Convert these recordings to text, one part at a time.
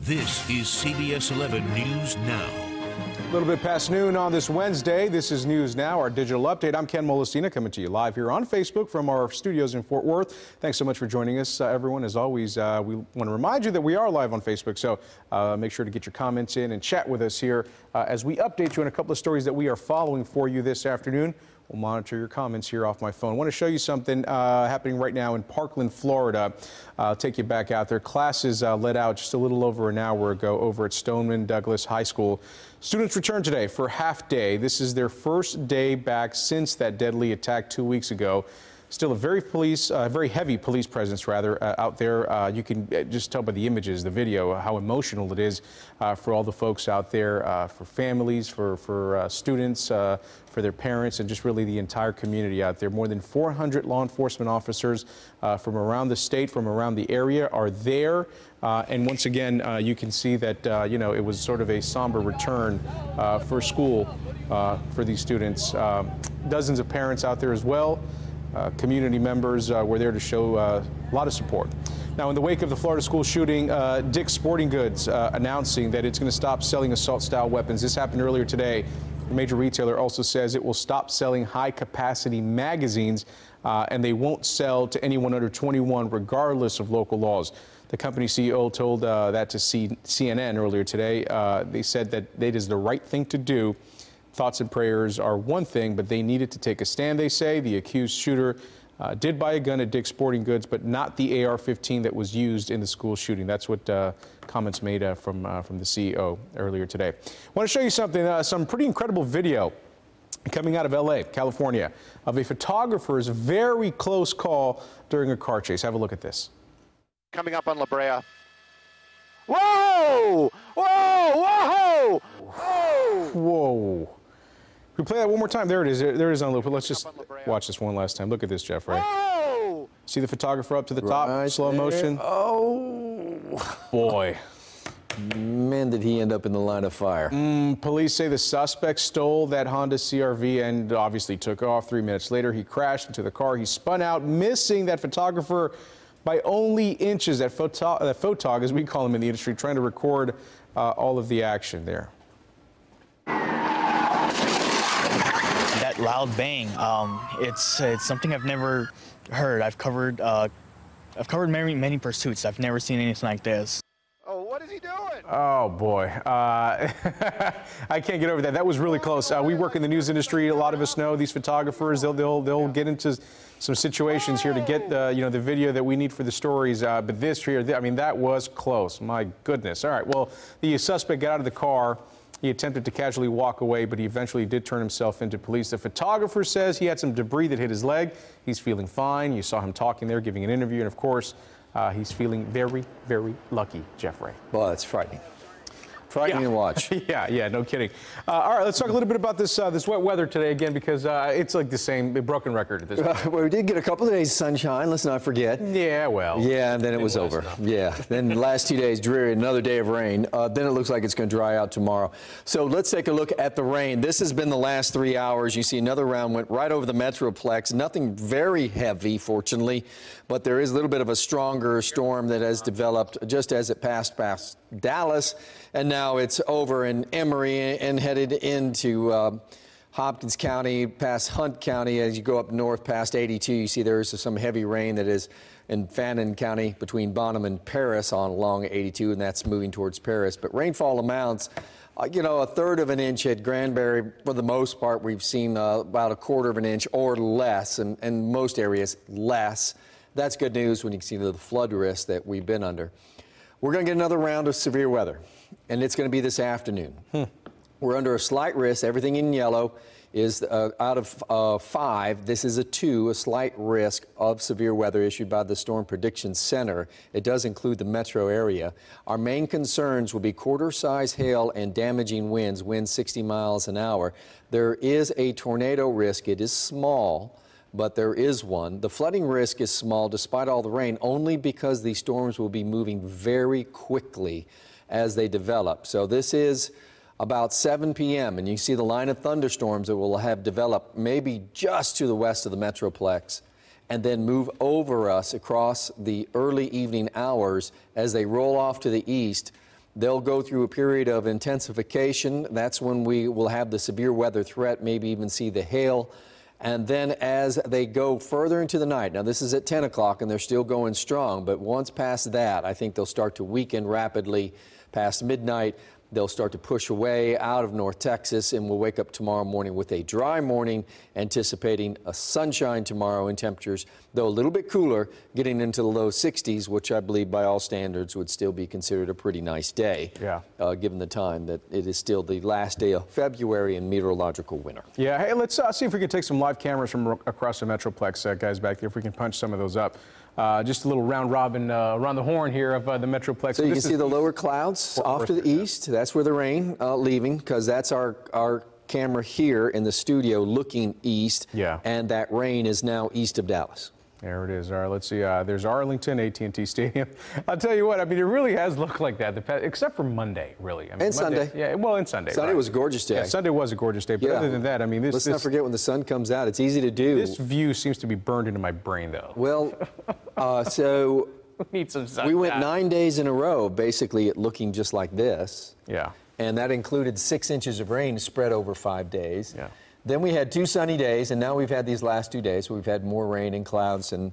This is CBS 11 News Now. A little bit past noon on this Wednesday. This is News Now, our digital update. I'm Ken Molestina, coming to you live here on Facebook from our studios in Fort Worth. Thanks so much for joining us, everyone. As always, we want to remind you that we are live on Facebook, so make sure to get your comments in and chat with us here as we update you on a couple of stories that we are following for you this afternoon. We'll monitor your comments here off my phone. I want to show you something happening right now in Parkland, Florida. I'll take you back out there. Classes let out just a little over an hour ago over at Stoneman Douglas High School. Students return today for half day. This is their first day back since that deadly attack 2 weeks ago. Still a very heavy police presence, out there. You can just tell by the images, the video, how emotional it is for all the folks out there, for families, for students, for their parents, and just really the entire community out there. More than 400 law enforcement officers from around the state, from around the area are there. And once again, you can see that, it was sort of a somber return for school for these students. Dozens of parents out there as well. Community members were there to show a lot of support. Now, in the wake of the Florida school shooting, Dick's Sporting Goods announcing that it's going to stop selling assault-style weapons. This happened earlier today. The major retailer also says it will stop selling high-capacity magazines, and they won't sell to anyone under 21, regardless of local laws. The company CEO told that to CNN earlier today. They said that it is the right thing to do. Thoughts and prayers are one thing, but they needed to take a stand, they say. The accused shooter did buy a gun at Dick's Sporting Goods, but not the AR-15 that was used in the school shooting. That's what comments made from the CEO earlier today. I want to show you something, some pretty incredible video coming out of L.A., California, of a photographer's very close call during a car chase. Have a look at this. Coming up on La Brea. Whoa! Whoa! Whoa! Whoa! Whoa. Can we play that one more time? There it is. There it is on loop. But let's just watch this one last time. Look at this, Jeffrey. Whoa! See the photographer up to the top, right slow there. motion. Oh, Boy. man, did he end up in the line of fire. Police say the suspect stole that Honda CR-V and obviously took off. 3 minutes later, he crashed into the car. He spun out, missing that photographer by only inches. That photog, as we call him in the industry, trying to record all of the action there. That loud bang, it's something I've never heard. I've covered many pursuits. I've never seen anything like this. Oh, what is he doing? Oh, boy. I can't get over that. That was really close. We work in the news industry. A lot of us know these photographers. They'll get into some situations here to get the video that we need for the stories. But this here, I mean, that was close. My goodness. All right. Well, the suspect got out of the car. He attempted to casually walk away, but he eventually did turn himself into police. The photographer says he had some debris that hit his leg. He's feeling fine. You saw him talking there, giving an interview. And, of course, he's feeling very, very lucky, Jeffrey. Well, that's frightening. Frightening to watch. Yeah, no kidding. All right, let's talk a little bit about this wet weather today again, because it's like the same broken record at this point. Well, we did get a couple of days of sunshine, let's not forget. Yeah, well. Yeah, and then it was over. Enough. Yeah, then the last 2 days dreary, another day of rain. Then it looks like it's going to dry out tomorrow. So let's take a look at the rain. This has been the last 3 hours. You see another round went right over the Metroplex. Nothing very heavy, fortunately, but there is a little bit of a stronger storm that has developed just as it passed past Dallas, and now it's over in Emory and headed into Hopkins County, past Hunt County. As you go up north past 82, you see there is some heavy rain that is in Fannin County between Bonham and Paris along 82, and that's moving towards Paris. But rainfall amounts, a third of an inch at Granbury. For the most part, we've seen about a quarter of an inch or less, and in most areas less. That's good news when you see the flood risk that we've been under. We're going to get another round of severe weather, and it's going to be this afternoon. We're under a slight risk. Everything in yellow is out of 5. This is a 2, a slight risk of severe weather issued by the Storm Prediction Center. It does include the metro area. Our main concerns will be quarter-size hail and damaging winds 60 miles an hour. There is a tornado risk. It is small, but there is one. The flooding risk is small despite all the rain, only because these storms will be moving very quickly as they develop. So this is about 7 p.m. and you see the line of thunderstorms that will have developed maybe just to the west of the Metroplex and then move over us across the early evening hours as they roll off to the east. They'll go through a period of intensification. That's when we will have the severe weather threat, maybe even see the hail. And then as they go further into the night, now this is at 10 o'clock and they're still going strong, but once past that, I think they'll start to weaken rapidly. Past midnight, they'll start to push away out of North Texas, and we'll wake up tomorrow morning with a dry morning, anticipating a sunshine tomorrow and temperatures, though a little bit cooler, getting into the low 60s, which I believe by all standards would still be considered a pretty nice day, given the time that it is still the last day of February in meteorological winter. Yeah, hey, let's see if we can take some live cameras from across the Metroplex, guys back there, if we can punch some of those up. Just a little round robin around the horn here of the Metroplex. So you can see the lower clouds off to the east. That's where the rain leaving, because that's our camera here in the studio looking east. Yeah. And that rain is now east of Dallas. There it is. All right, let's see. There's Arlington, AT&T Stadium. I'll tell you what, I mean, it really has looked like that, except for Monday, really. I mean, and Monday, Sunday. Yeah, well, and Sunday. Sunday was a gorgeous day. Yeah, Sunday was a gorgeous day, but other than that, I mean, let's not forget when the sun comes out. It's easy to do. This view seems to be burned into my brain, though. Well, so we need some sun. We went 9 days in a row, basically, looking just like this. Yeah. And that included 6 inches of rain spread over 5 days. Yeah. Then we had 2 sunny days, and now we've had these last 2 days where we've had more rain and clouds and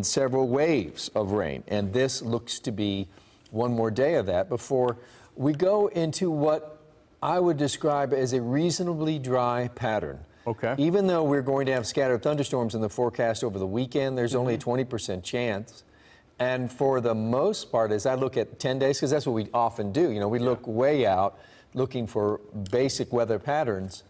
several waves of rain. And this looks to be one more day of that before we go into what I would describe as a reasonably dry pattern. Okay. Even though we're going to have scattered thunderstorms in the forecast over the weekend, there's only a 20% chance. And for the most part, as I look at 10 days, because that's what we often do, you know, we look way out looking for basic weather patterns.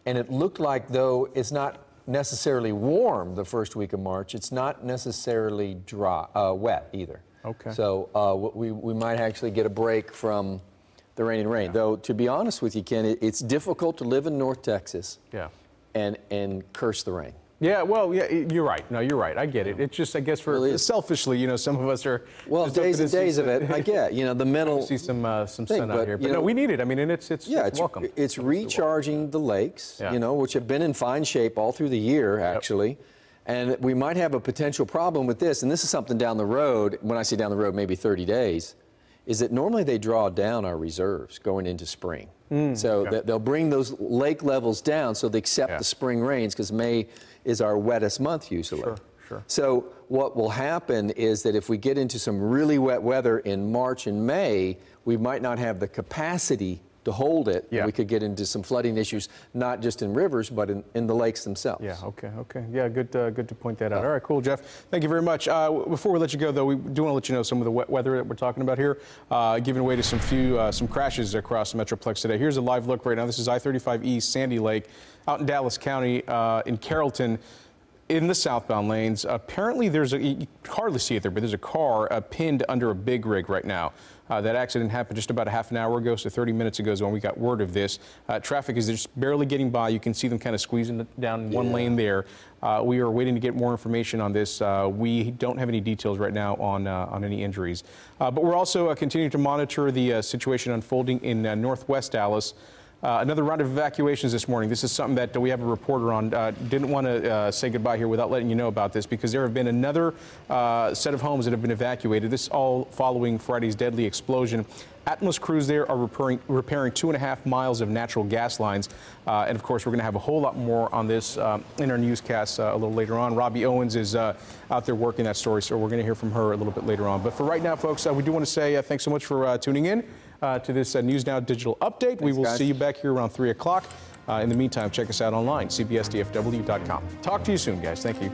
And it looked like, though it's not necessarily warm the first week of March, it's not necessarily dry, wet either. Okay. So we might actually get a break from the rain and rain. Though, to be honest with you, Ken, it's difficult to live in North Texas and curse the rain. Yeah, well, yeah, you're right. No, you're right. I get it. It's just, I guess, for selfishly, you know, some of us are. Well, days and days of it. I get, you know, the mental. See some sun out here, but no, we need it. I mean, and it's welcome. It's recharging the lakes, you know, which have been in fine shape all through the year, actually. And we might have a potential problem with this, and this is something down the road. When I say down the road, maybe 30 days, is that normally they draw down our reserves going into spring. So they'll bring those lake levels down so they accept the spring rains, because May is our wettest month usually. Sure. So what will happen is that if we get into some really wet weather in March and May, we might not have the capacity to hold it. We could get into some flooding issues, not just in rivers, but in the lakes themselves. Yeah, okay. Yeah, good to point that out. All right, cool, Jeff. Thank you very much. Before we let you go, though, we do want to let you know some of the wet weather that we're talking about here, giving way to some crashes across the Metroplex today. Here's a live look right now. This is I-35 East, Sandy Lake, out in Dallas County, in Carrollton, in the southbound lanes. Apparently, you can hardly see it there, but there's a car pinned under a big rig right now. That accident happened just about a half an hour ago, so 30 minutes ago is when we got word of this. Traffic is just barely getting by. You can see them kind of squeezing down one lane there. We are waiting to get more information on this. We don't have any details right now on any injuries. But we're also continuing to monitor the situation unfolding in northwest Dallas. Another round of evacuations this morning. This is something that we have a reporter on. Didn't want to say goodbye here without letting you know about this, because there have been another set of homes that have been evacuated. This all following Friday's deadly explosion. Atmos crews there are repairing 2.5 miles of natural gas lines. And of course, we're going to have a whole lot more on this in our newscast a little later on. Robbie Owens is out there working that story, so we're going to hear from her a little bit later on. But for right now, folks, we do want to say thanks so much for tuning in to this News Now digital update. We will see you back here around 3 o'clock. In the meantime, check us out online, cbsdfw.com. Talk to you soon, guys. Thank you.